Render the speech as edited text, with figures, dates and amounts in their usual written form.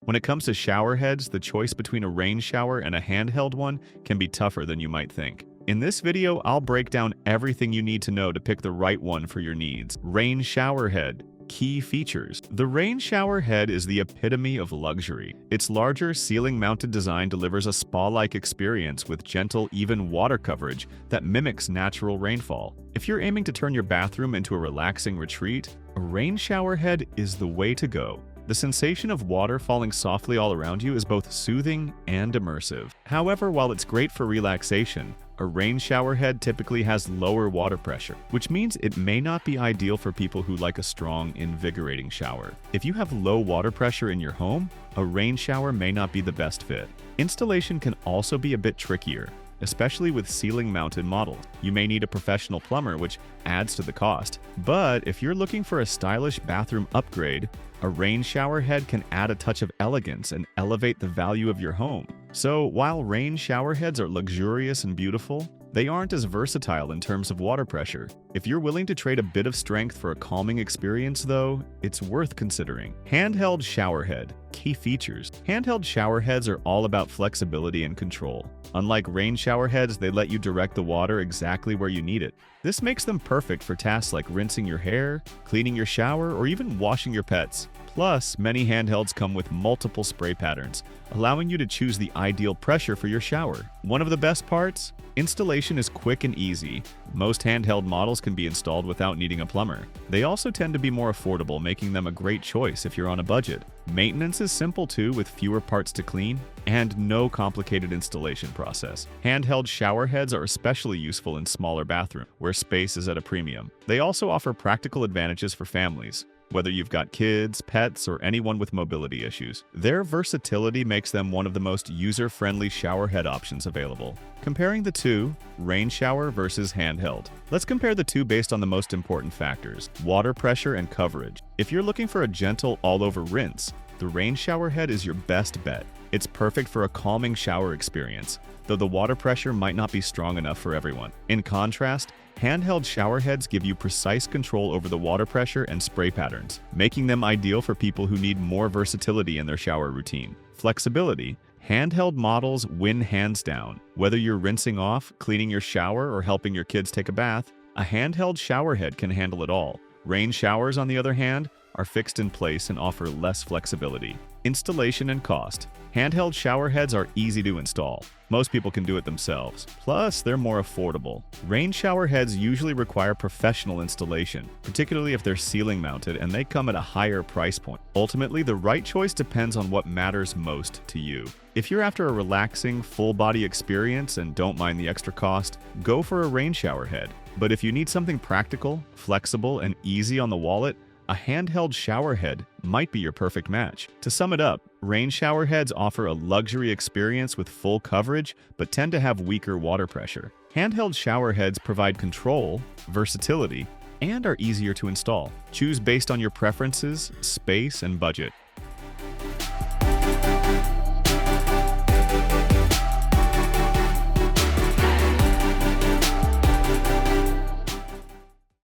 When it comes to shower heads, the choice between a rain shower and a handheld one can be tougher than you might think. In this video, I'll break down everything you need to know to pick the right one for your needs. Rain shower head. Key features. The rain shower head is the epitome of luxury. Its larger, ceiling-mounted design delivers a spa-like experience with gentle, even water coverage that mimics natural rainfall. If you're aiming to turn your bathroom into a relaxing retreat, a rain shower head is the way to go. The sensation of water falling softly all around you is both soothing and immersive. However, while it's great for relaxation, a rain shower head typically has lower water pressure, which means it may not be ideal for people who like a strong, invigorating shower. If you have low water pressure in your home, a rain shower may not be the best fit. Installation can also be a bit trickier, especially with ceiling-mounted models. You may need a professional plumber, which adds to the cost. But if you're looking for a stylish bathroom upgrade, a rain shower head can add a touch of elegance and elevate the value of your home. So while rain shower heads are luxurious and beautiful, they aren't as versatile in terms of water pressure. If you're willing to trade a bit of strength for a calming experience, though, it's worth considering. Handheld shower head. Key features. Handheld shower heads are all about flexibility and control. Unlike rain shower heads, they let you direct the water exactly where you need it. This makes them perfect for tasks like rinsing your hair, cleaning your shower, or even washing your pets. Plus, many handhelds come with multiple spray patterns, allowing you to choose the ideal pressure for your shower. One of the best parts? Installation is quick and easy. Most handheld models can be installed without needing a plumber. They also tend to be more affordable, making them a great choice if you're on a budget. Maintenance is simple too, with fewer parts to clean and no complicated installation process. Handheld shower heads are especially useful in smaller bathrooms, where space is at a premium. They also offer practical advantages for families, whether you've got kids, pets, or anyone with mobility issues. Their versatility makes them one of the most user-friendly shower head options available. Comparing the two, rain shower versus handheld. Let's compare the two based on the most important factors: water pressure and coverage. If you're looking for a gentle all-over rinse, the rain shower head is your best bet. It's perfect for a calming shower experience, though the water pressure might not be strong enough for everyone. In contrast, handheld shower heads give you precise control over the water pressure and spray patterns, making them ideal for people who need more versatility in their shower routine. Flexibility. Handheld models win hands down. Whether you're rinsing off, cleaning your shower, or helping your kids take a bath, a handheld shower head can handle it all. Rain showers, on the other hand, are fixed in place and offer less flexibility. Installation and cost. Handheld shower heads are easy to install. Most people can do it themselves. Plus, they're more affordable. Rain shower heads usually require professional installation, particularly if they're ceiling mounted, and they come at a higher price point. Ultimately, the right choice depends on what matters most to you. If you're after a relaxing, full-body experience and don't mind the extra cost, go for a rain shower head. But if you need something practical, flexible, and easy on the wallet, a handheld shower head might be your perfect match. To sum it up, rain shower heads offer a luxury experience with full coverage, but tend to have weaker water pressure. Handheld shower heads provide control, versatility, and are easier to install. Choose based on your preferences, space, and budget.